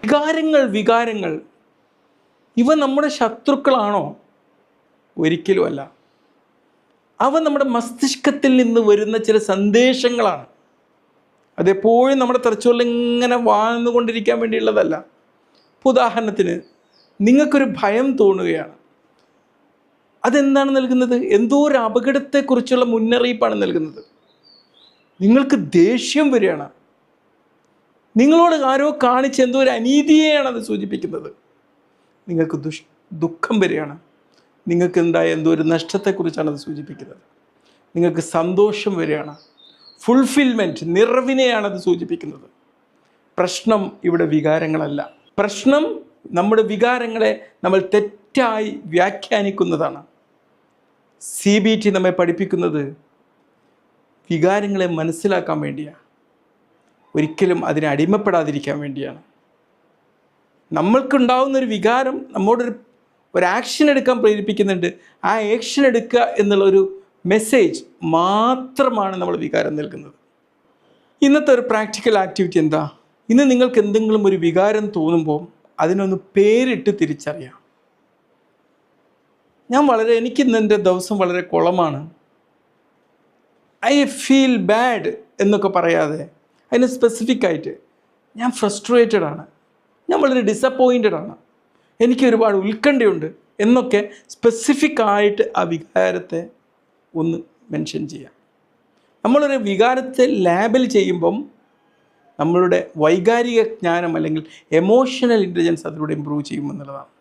വികാരങ്ങൾ ഇവ നമ്മുടെ ശത്രുക്കളാണോ? ഒരിക്കലുമല്ല. അവ നമ്മുടെ മസ്തിഷ്കത്തിൽ നിന്ന് വരുന്ന ചില സന്ദേശങ്ങളാണ്. അതെപ്പോഴും നമ്മുടെ തലച്ചോറിൽ ഇങ്ങനെ വാഴ്ന്നുകൊണ്ടിരിക്കാൻ വേണ്ടിയുള്ളതല്ല. ഉദാഹരണത്തിന്, നിങ്ങൾക്കൊരു ഭയം തോന്നുകയാണ്. അതെന്താണ് നൽകുന്നത്? എന്തോ ഒരു അപകടത്തെക്കുറിച്ചുള്ള മുന്നറിയിപ്പാണ് നൽകുന്നത്. നിങ്ങൾക്ക് ദേഷ്യം വരികയാണ്. നിങ്ങളോട് ആരോ കാണിച്ച് എന്തോ ഒരു അനീതിയെയാണ് അത് സൂചിപ്പിക്കുന്നത്. നിങ്ങൾക്ക് ദുഃഖം വരികയാണ്. നിങ്ങൾക്ക് ഉണ്ടായ എന്തോ ഒരു നഷ്ടത്തെക്കുറിച്ചാണ് അത് സൂചിപ്പിക്കുന്നത്. നിങ്ങൾക്ക് സന്തോഷം വരികയാണ്. ഫുൾഫിൽമെൻറ്റ്, നിറവിനെയാണത് സൂചിപ്പിക്കുന്നത്. പ്രശ്നം ഇവിടെ വികാരങ്ങളല്ല. പ്രശ്നം നമ്മുടെ വികാരങ്ങളെ നമ്മൾ തെറ്റായി വ്യാഖ്യാനിക്കുന്നതാണ്. CBT നമ്മെ പഠിപ്പിക്കുന്നത് വികാരങ്ങളെ മനസ്സിലാക്കാൻ വേണ്ടിയാണ്, ഒരിക്കലും അതിനെ അടിമപ്പെടാതിരിക്കാൻ വേണ്ടിയാണ്. നമ്മൾക്കുണ്ടാവുന്നൊരു വികാരം നമ്മോടൊരു ആക്ഷൻ എടുക്കാൻ പ്രേരിപ്പിക്കുന്നുണ്ട്. ആ ആക്ഷൻ എടുക്കുക എന്നുള്ളൊരു മെസ്സേജ് മാത്രമാണ് നമ്മൾ വികാരം നൽകുന്നത്. ഇന്നത്തെ ഒരു പ്രാക്ടിക്കൽ ആക്ടിവിറ്റി എന്താ? ഇന്ന് നിങ്ങൾക്ക് എന്തെങ്കിലും ഒരു വികാരം തോന്നുമ്പോൾ അതിനൊന്ന് പേരിട്ട് തിരിച്ചറിയാം. എനിക്കിന്ന് എൻ്റെ ദിവസം വളരെ കുളമാണ്, ഐ ഫീൽ ബാഡ് എന്നൊക്കെ പറയാതെ അതിന് സ്പെസിഫിക് ആയിട്ട് ഞാൻ ഫ്രസ്ട്രേറ്റഡ് ആണ്, ഞാൻ വളരെ ഡിസപ്പോയിൻറ്റഡ് ആണ്, എനിക്ക് ഒരുപാട് ഉത്കണ്ഠയുണ്ട് എന്നൊക്കെ സ്പെസിഫിക് ആയിട്ട് ആ വികാരത്തെ ഒന്ന് മെൻഷൻ ചെയ്യാം. നമ്മളൊരു വികാരത്തെ ലേബൽ ചെയ്യുമ്പം നമ്മളുടെ വൈകാരിക ജ്ഞാനം അല്ലെങ്കിൽ എമോഷണൽ ഇൻ്റലിജൻസ് അതിലൂടെ ഇമ്പ്രൂവ് ചെയ്യുമെന്നുള്ളതാണ്.